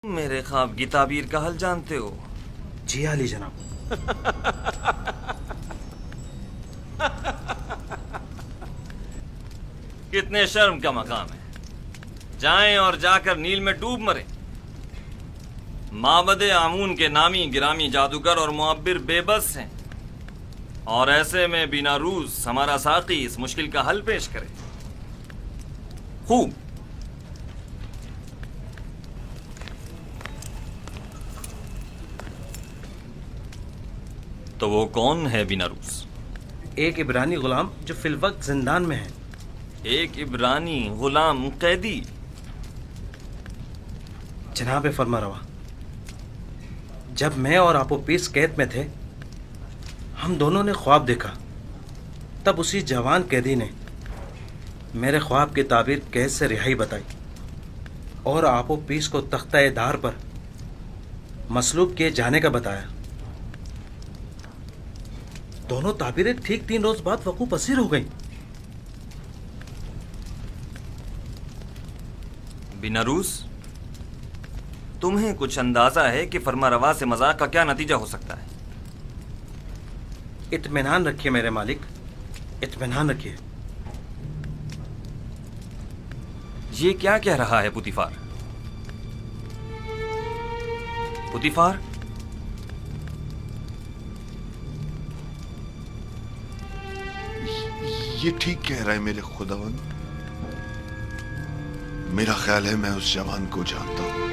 میرے خواب کی تعبیر کا حل جانتے ہو؟ جی علی جناب. کتنے شرم کا مقام ہے. جائیں اور جا کر نیل میں ڈوب مریں. معبد آمون کے نامی گرامی جادوگر اور معبر بے بس ہیں، اور ایسے میں بنا روز ہمارا ساقی اس مشکل کا حل پیش کرے. خوب. تو وہ کون ہے بنا روز؟ ایک عبرانی غلام جو فی الوقت زندان میں ہے. ایک عبرانی غلام قیدی؟ جناب فرما روا، جب میں اور آپو پیس قید میں تھے ہم دونوں نے خواب دیکھا. تب اسی جوان قیدی نے میرے خواب کی تعبیر قید سے رہائی بتائی اور آپو پیس کو تختہ دار پر مصلوب کیے جانے کا بتایا. دونوں تعبیریں ٹھیک 3 روز بعد وقوع پذیر ہو گئیں. بنا روز، تمہیں کچھ اندازہ ہے کہ فرما روا سے مذاق کا کیا نتیجہ ہو سکتا ہے؟ اطمینان رکھیے میرے مالک، اطمینان رکھیے. یہ کیا کہہ رہا ہے پوتیفار؟ پوتیفار، یہ ٹھیک کہہ رہا ہے میرے خداوند. میرا خیال ہے میں اس جوان کو جانتا ہوں.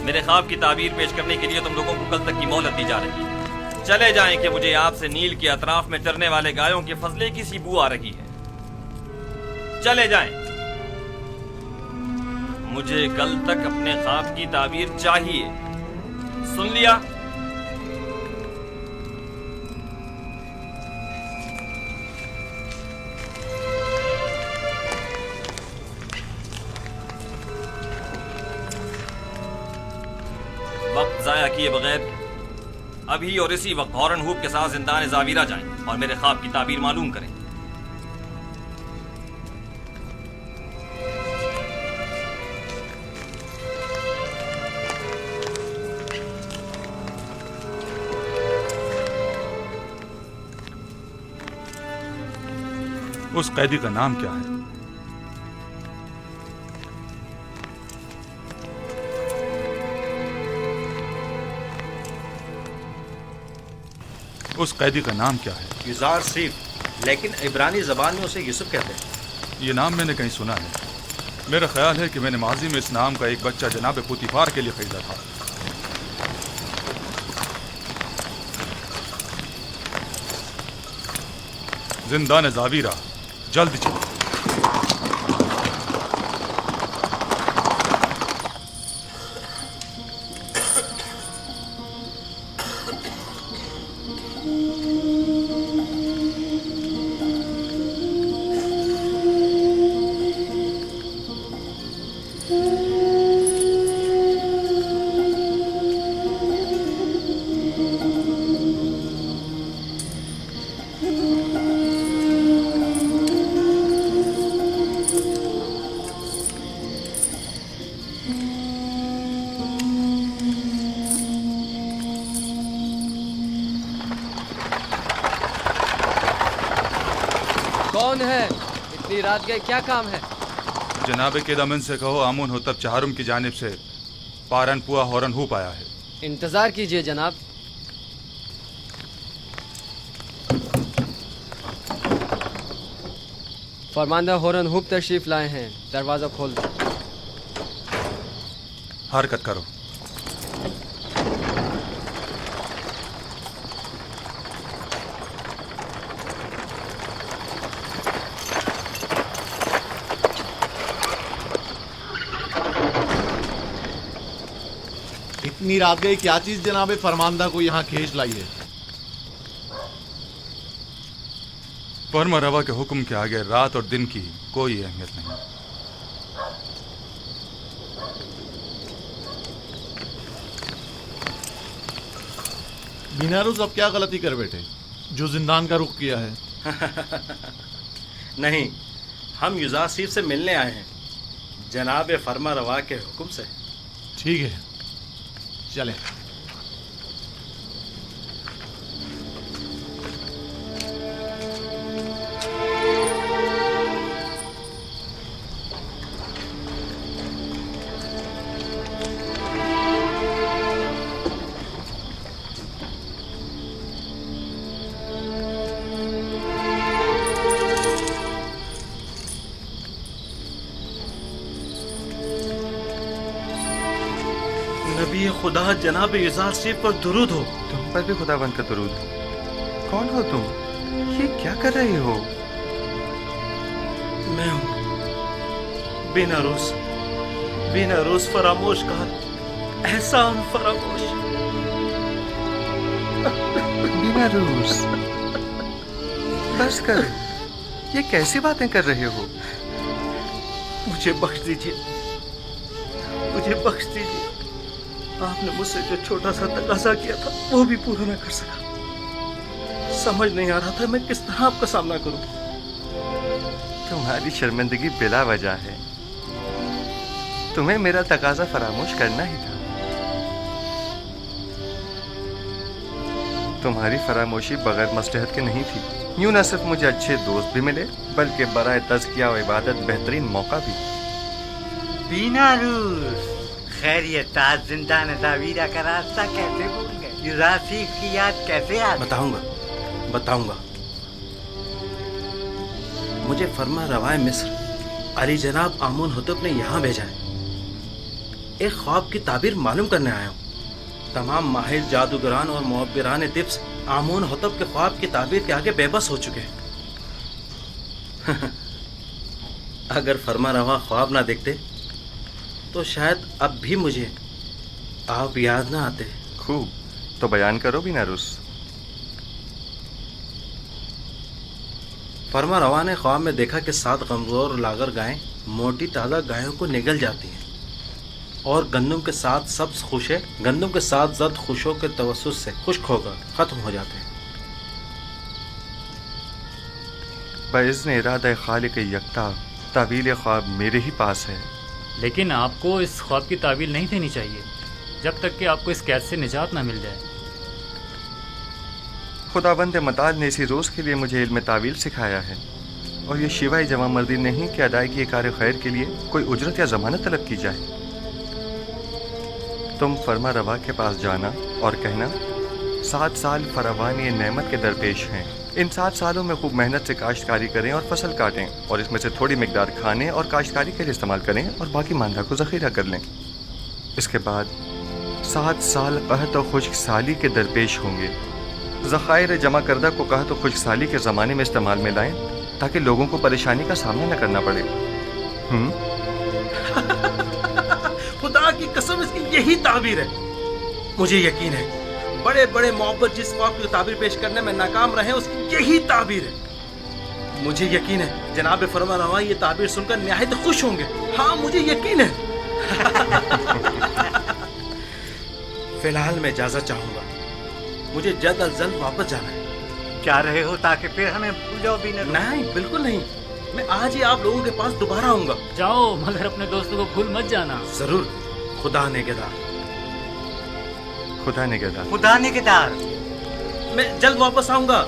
میرے خواب کی تعبیر پیش کرنے کے لیے تم لوگوں کو کل تک کی مہلت دی جا رہی ہے. چلے جائیں کہ مجھے آپ سے نیل کے اطراف میں چرنے والے گایوں کے فضلے کی سی بو آ رہی ہے. چلے جائیں. مجھے کل تک اپنے خواب کی تعبیر چاہیے. سن لیا؟ وقت ضائع کیے بغیر ابھی اور اسی وقت ہارن ہوپ کے ساتھ زندان زاویرہ جائیں اور میرے خواب کی تعبیر معلوم کریں. اس قیدی کا نام کیا ہے؟ اس قیدی کا نام کیا ہے؟ یزار سیف، لیکن عبرانی زبان میں اسے یوسف کہتے ہیں. یہ نام میں نے کہیں سنا ہے. میرا خیال ہے کہ میں نے ماضی میں اس نام کا ایک بچہ جناب پوتیفار کے لیے خریدا تھا. زندان زاویرہ جلد چلو. کون ہے؟ اتنی رات گئے، کیا کام ہے؟ جناب کے دمن سے کہو آمون ہوتب چہارم کی جانب سے پارن پوا ہورن ہوپ آیا ہے. انتظار کیجئے جناب. فرماندہ ہورن ہوپ تشریف لائے ہیں، دروازہ کھول دو. حرکت کرو. اتنی رات گئی، کیا چیز جناب فرماندہ کو یہاں کھینچ لائی ہے؟ فرما روا کے حکم کے آگے رات اور دن کی کوئی اہمیت نہیں. मीनारुस अब क्या गलती कर बैठे जो जिंदान का रुख किया है? नहीं, हम युजासिफ से मिलने आए हैं जनाब फरमा रवा के हुक्म से। ठीक है, चले। नबी खुदा जनाब युजासिफ पर दुरूद हो। तुम पर भी खुदावंद का दरूद हो। कौन हो तुम? ये क्या कर रहे हो? मैं हूँ बिनारूस फरामोश का एहसान फरामोश। मीनारुस, बस कर। ये कैसी बातें कर रहे हो? मुझे बख्श दीजिए, मुझे बख्श दीजिए। आपने मुझसे जो छोटा सा तकाजा किया था वो भी पूरा न कर सका। समझ नहीं आ रहा था मैं किस तरह आपका सामना करूं। तुम्हारी शर्मिंदगी बिला वजह है। तुम्हें मेरा तकाजा फरामोश करना ही था। तुम्हारी फरामोशी बगैर मसलहत के नहीं थी। यूं न सिर्फ मुझे अच्छे दोस्त भी मिले बल्कि बराए तज़किया व इबादत बेहतरीन मौका भी। बीनारूस, खैर ये ताज जिंदान दावीरा का रास्ता कैसे भूल गए? युजासिफ की याद कैसे आ गई? बताऊंगा। मुझे फरमा रवाए मिस्र अली जनाब आमून हुतब ने यहाँ भेजा है। एक ख्वाब की ताबीर मालूम करने आया हूँ। तमाम माहिर जादूगरान और मुअब्बिरान तिब्स आमून हुतब के ख्वाब की ताबीर के आगे बेबस हो चुके हैं। अगर फरमा रवा ख्वाब ना देखते तो शायद अब भी मुझे आप याद ना आते। खूब, तो बयान करो बीनारुस। फरमा रवा ने ख्वाब में देखा कि 7 कमजोर लागर गायें मोटी ताज़ा गायों को निगल जाती हैं और गंदम के साथ सब्ज खुशे गंदम के साथ जद खुशों के तवस्सुस से खुश्क होकर ख़त्म हो जाते हैं। बइज़्न इरादा खालिक यकता तावील ख्वाब मेरे ही पास है। लेकिन आपको इस ख्वाब की तावील नहीं देनी चाहिए जब तक कि आपको इस कैद से निजात ना मिल जाए। खुदावंद मताल ने इसी रोज़ के लिए मुझे इल्म तावील सिखाया है और ये शिवाय जवां मर्दी नहीं कि अदायगी कार खैर के लिए कोई उजरत या ज़मानत तलब की जाए। तुम फरमा रवा के पास जाना और कहना 7 साल फरावानी नेमत के दरपेश हैं। इन 7 सालों में खूब मेहनत से काश्तकारी करें और फसल काटें और इसमें से थोड़ी मिकदार खाने और काश्तकारी के लिए इस्तेमाल करें और बाकी मांदा को ज़ख़ीरा कर लें। इसके बाद 7 साल कहत और खुश्क साली के दरपेश होंगे। ज़ख़ायर जमा करदा को कहत और खुश्क साली के ज़माने में इस्तेमाल में लाएं ताकि लोगों को परेशानी का सामना न करना पड़े। खुदा की कसम इसकी यही ताबीर है। मुझे यकीन है बड़े बड़े मोहब्बत जिस ख्वाब की ताबीर पेश करने में नाकाम रहे उसकी यही ताबीर है। मुझे यकीन है जनाब फरमा रवा ये ताबीर सुनकर निहायत खुश होंगे। हाँ मुझे यकीन है। फिलहाल मैं इजाजत चाहूंगा, मुझे जल्द अज जल्द वापस जाना है। जा रहे हो ताकि फिर हमें भूल जाओ भी नहीं, बिल्कुल नहीं। मैं आज ही आप लोगों के पास दोबारा आऊंगा। जाओ, मगर अपने दोस्तों को भूल मत जाना। जरूर। खुदा नेगेदार। खुदा नेगेदार। खुदा नेगेदार। मैं जल्द वापस आऊंगा।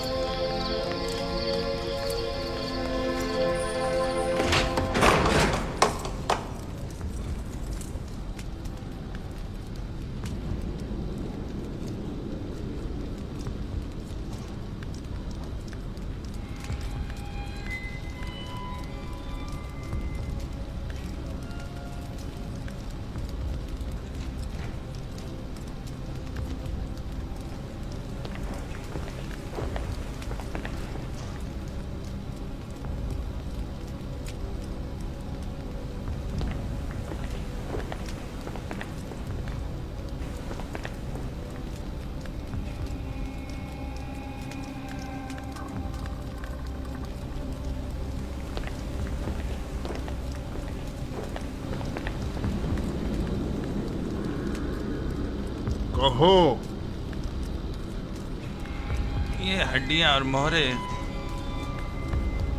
कहो ये हड्डियां और मोहरे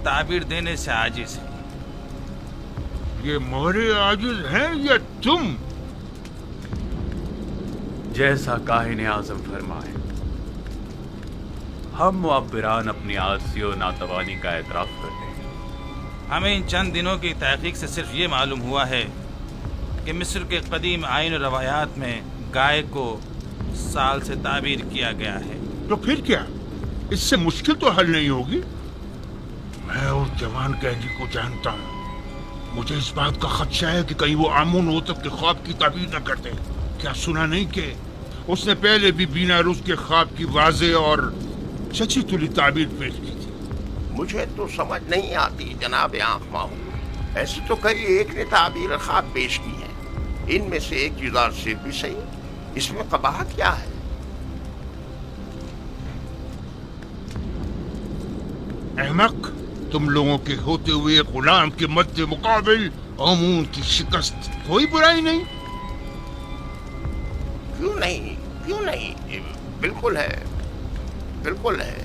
ताबीर देने से आजिज हैं। ये मोहरे आजिज हैं या तुम? जैसा काहिन आज़म फरमाए, हम मुअब्बिरान अपनी आजिज़ी और नातवानी का एतराफ़ करते हैं। हमें इन चंद दिनों की तहकीक से सिर्फ ये मालूम हुआ है कि मिस्र के कदीम आइन और रवायात में गाय को साल से ताबीर किया गया है। तो फिर क्या, इससे मुश्किल तो हल नहीं होगी? मैं उस जवान कैदी को जानता हूँ। मुझे इस बात का खदशा है कि कहीं वो आमून होतब के ख्वाब की ताबीर न करते। क्या सुना नहीं कि उसने पहले भी बीनारुस के ख्वाब की वाज़े और सच्ची तुली ताबीर पेश की थी? मुझे तो समझ नहीं आती जनाब आँख माहू। ऐसे तो कई एक ने ताबीर ख्वाब पेश की है, इनमें से एक जुदार से भी सही। इसमें कबाहत क्या है? अहमक, तुम लोगों के होते हुए गुलाम के मद्दे मुकाबिल आमून की शिकस्त कोई बुराई नहीं। क्यों नहीं, क्यों नहीं, बिल्कुल है, बिल्कुल है।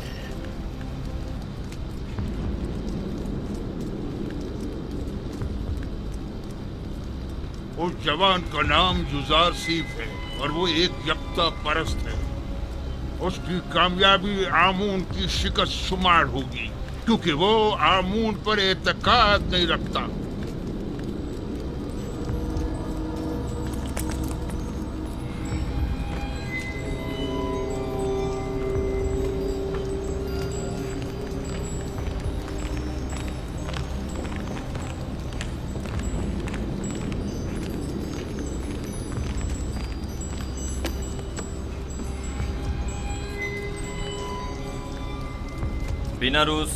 उस जवान का नाम युजार सीफ है और वो एक यक्ता परस्त है। उसकी कामयाबी आमून की शिकस्त शुमार होगी, क्योंकि वो आमून पर एतकाद नहीं रखता। बीनारुस,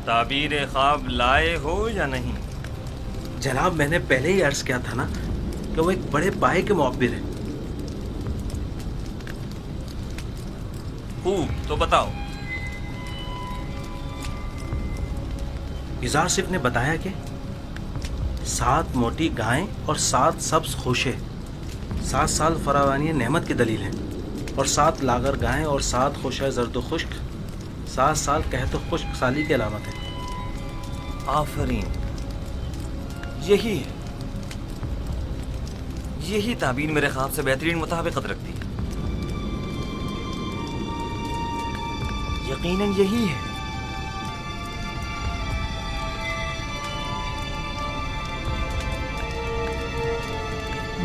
ताबीर ख्वाब लाए हो या नहीं? जनाब, मैंने पहले ही अर्ज किया था ना कि वो एक बड़े पाए के मुअब्बिर है। खूब, तो बताओ। युजार सिफ ने बताया कि 7 मोटी गायें और 7 सब्ज खोशे 7 साल फरावानी नेमत की दलील हैं, और 7 लागर गायें और 7 खोशे जर्द खुश्क 7 साल कहत खुश्क साली की अलामत है। आफरीन, यही है, यही ताबीर मेरे ख्वाब से बेहतरीन मुताबिकत रखती है। यकीनन यही है।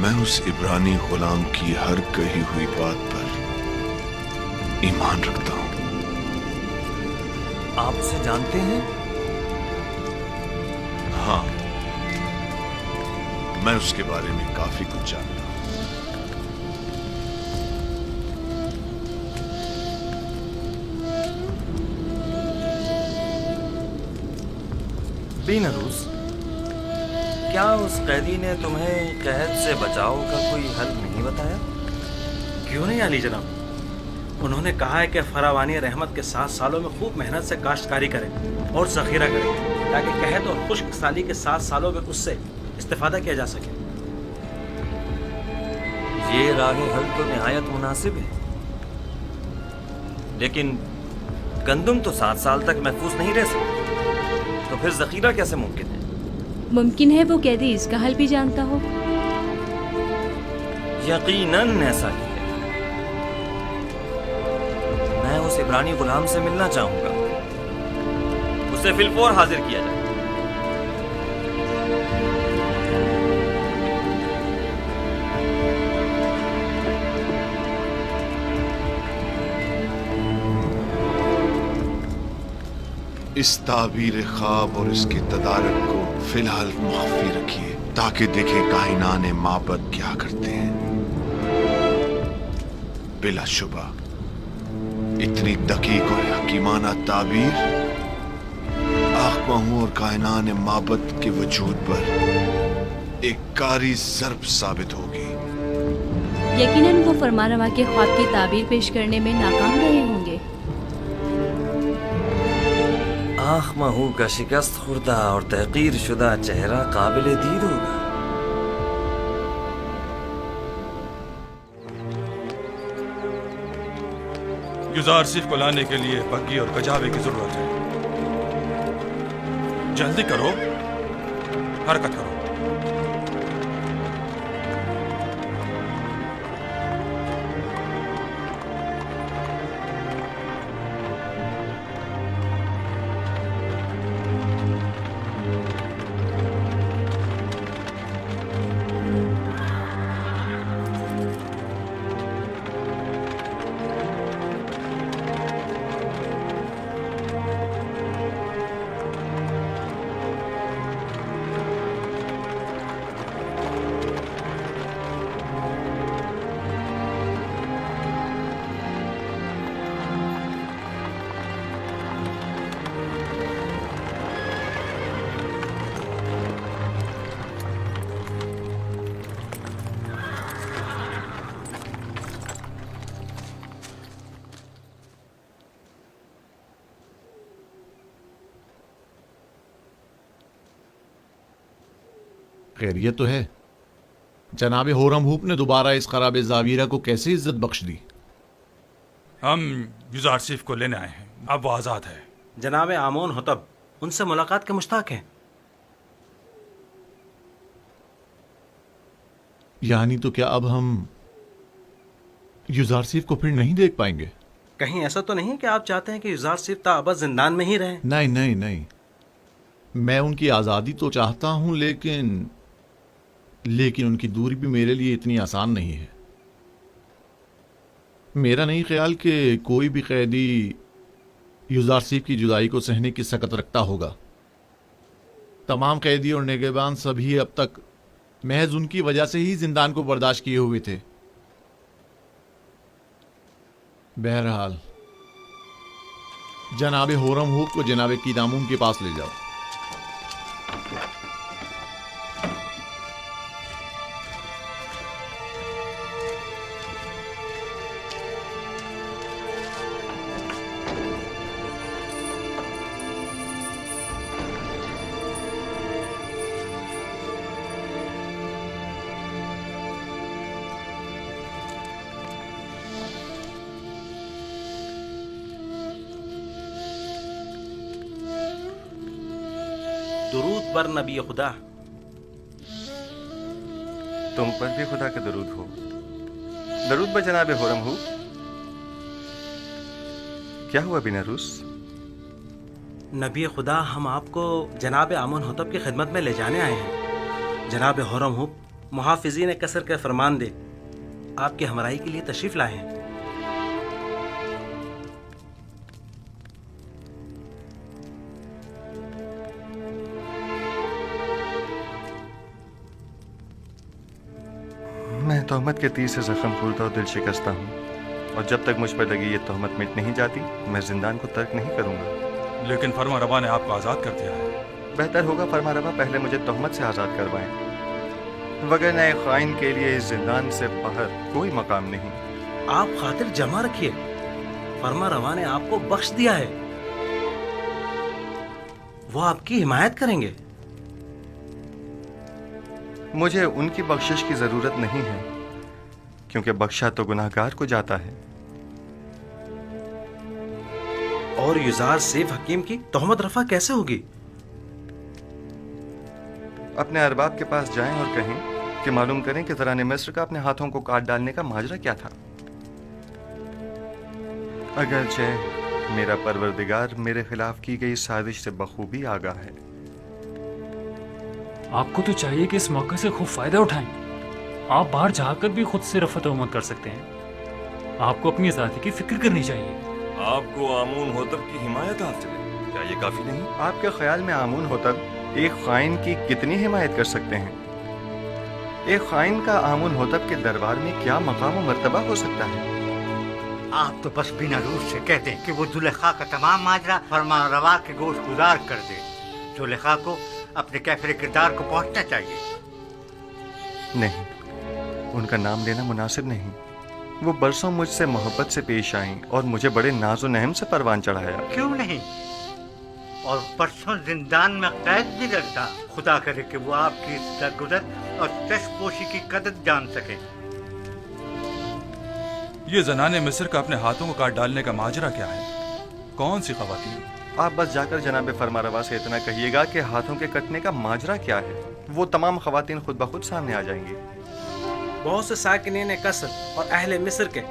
मैं उस इब्रानी गुलाम की हर कही हुई बात पर ईमान रखता हूँ। आप उसे जानते हैं? हाँ, मैं उसके बारे में काफी कुछ जानता हूँ। बीनारुस, क्या उस कैदी ने तुम्हें कैद से बचाव का कोई हल नहीं बताया? क्यों नहीं आली जनाब, उन्होंने कहा है कि फरावानी रहमत के 7 सालों में खूब मेहनत से काश्तकारी करें और ज़ख़ीरा करें, ताकि कहत और खुश्क साली के 7 सालों में उससे इस्तिफादा किया जा सके। ये राह हल तो निहायत मुनासिब है, लेकिन गंदुम तो 7 साल तक महफूज नहीं रह सकती, तो फिर ज़ख़ीरा कैसे मुमकिन है? मुमकिन है वो कैदी इसका हल भी जानता हो। यकीनन ऐसा ही है। मैं उस इब्रानी गुलाम से मिलना चाहूंगा, उसे फिलफौर हाजिर किया जाए। इस ताबीर ख्वाब और इसके तदारक को फिलहाल मुख्फी रखिए, ताकि देखें कायनाने माबद क्या करते हैं। बिलाशुबा इतनी दकीक और हकीमाना ताबीर आखमाहू और कायनाने माबद के वजूद पर एक कारी ज़र्ब साबित होगी। यकीनन वो फरमानवा के ख्वाब की ताबीर पेश करने में नाकाम रहे होंगे। आखमाहू का शिकस्त खुर्दा और तहकीर शुदा चेहरा काबिल दीद होगा। युजारसिफ को लाने के लिए बग्गी और गजावे की जरूरत है। जल्दी करो, हरकत करो। खैरियत तो है। जनाब होरम हुप ने दोबारा इस खराब जावीरा को कैसे इज्जत बख्श दी? हम युजारसिफ को लेने आए हैं, अब वो आज़ाद है। जनाब आमोन होतब उनसे मुलाकात के मुश्ताक हैं। यानी तो क्या अब हम युजारसिफ को फिर नहीं देख पाएंगे? कहीं ऐसा तो नहीं कि आप चाहते हैं कि युजारसिफ ताबद जिंदान में ही रहें? नहीं नहीं नहीं, मैं उनकी आज़ादी तो चाहता हूं, लेकिन उनकी दूरी भी मेरे लिए इतनी आसान नहीं है। मेरा नहीं ख्याल कि कोई भी कैदी युजारसिफ की जुदाई को सहने की सकत रखता होगा। तमाम कैदी और निगहबान सभी अब तक महज उनकी वजह से ही जिंदान को बर्दाश्त किए हुए थे। बहरहाल जनाब होरम हुप को जनाब कीदामून के पास ले जाओ। दुरूद बर नबी खुदा। तुम पर भी खुदा का दरूद हो। दरूद बर जनाब होरम हुप। क्या हुआ बिना रूस? नबी खुदा, हम आपको जनाब आमोन होतब की खिदमत में ले जाने आए हैं। जनाब होरम हुप मुहाफिजीन कसर के फरमान दे आपकी हमराई के लिए तशरीफ लाए हैं। मैं तहमत के तीर से जख्म फूलता और दिल शिकस्ता हूँ, और जब तक मुझ पर लगी ये तहमत मिट नहीं जाती मैं जिंदान को तर्क नहीं करूँगा। लेकिन फरमा रवा ने आपको आज़ाद कर दिया है। बेहतर होगा फरमा रवा पहले मुझे तहमत से आज़ाद करवाएं, वगरना एक ख़ाइन के लिए इस जिंदान से बाहर कोई मकाम नहीं। आप खातिर जमा रखिए, फरमा रवा ने आपको बख्श दिया है, वो आपकी हिमायत करेंगे। मुझे उनकी बख्शिश की जरूरत नहीं है, क्योंकि बख्शा तो गुनाहगार को जाता है। और युजारसिफ हकीम की तोहमत रफा कैसे होगी? अपने अरबाब के पास जाएं और कहें कि मालूम करें कि ज़राने मिस्र का अपने हाथों को काट डालने का माजरा क्या था। अगरचे मेरा परवरदिगार मेरे खिलाफ की गई साजिश से बखूबी आगाह है। आपको तो चाहिए कि इस मौके से खूब फायदा उठाएं। आप बाहर जाकर भी खुद से रफ़ा तोहमत कर सकते हैं। आपको अपनी आज़ादी की फिक्र करनी चाहिए। आपको आमून होतब की हिमायत हासिल है, क्या ये काफी नहीं? आपके ख्याल में आमून होतब एक ख़ाइन की कितनी हिमायत कर सकते हैं? एक ख़ाइन का आमून होतब के दरबार में क्या मकाम और मर्तबा हो सकता है? आप तो बस बिना रूस से कहते हैं कि वो जुलेखा का तमाम माजरा फरमा रवा के गोश गुजार कर दे। जुलेखा को अपने कैफरे किरदार को पहुंचना चाहिए। नहीं, उनका नाम लेना मुनासिब नहीं। वो बरसों मुझसे मोहब्बत से पेश आईं और मुझे बड़े नाजो नहम से परवान चढ़ाया। क्यों नहीं? और परसों जिंदान में कैद भी रखता। खुदा करे कि वो आपकी दरगुजर और चश्मपोशी की कदर जान सके। ये जनाने मिस्र का अपने हाथों को काट डालने का माजरा क्या है? कौन सी खवातीन? आप बस जाकर जनाब फरमारवा से इतना कहिएगा कि हाथों के कटने का माजरा क्या है। वो तमाम खवातीन खुद ब खुद सामने आ जाएंगी। बहुत से साकिनीन कसर और अहले मिस्र के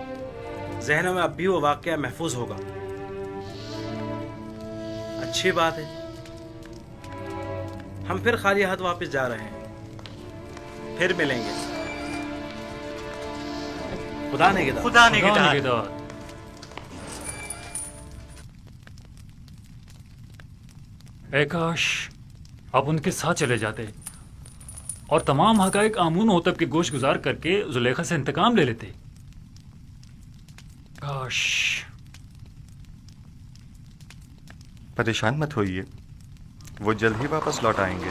जहनों में अब भी वो वाक़या महफूज होगा। अच्छी बात है, हम फिर खाली हाथ वापस जा रहे हैं। फिर मिलेंगे। खुदा निगहदार। खुदा निगहदार। ऐ काश आप उनके साथ चले जाते और तमाम हकाइक आमून होतब के गोश गुजार करके जुलेखा से इंतकाम ले लेते। काश। परेशान मत होइए, वो जल्द ही वापस लौट आएंगे।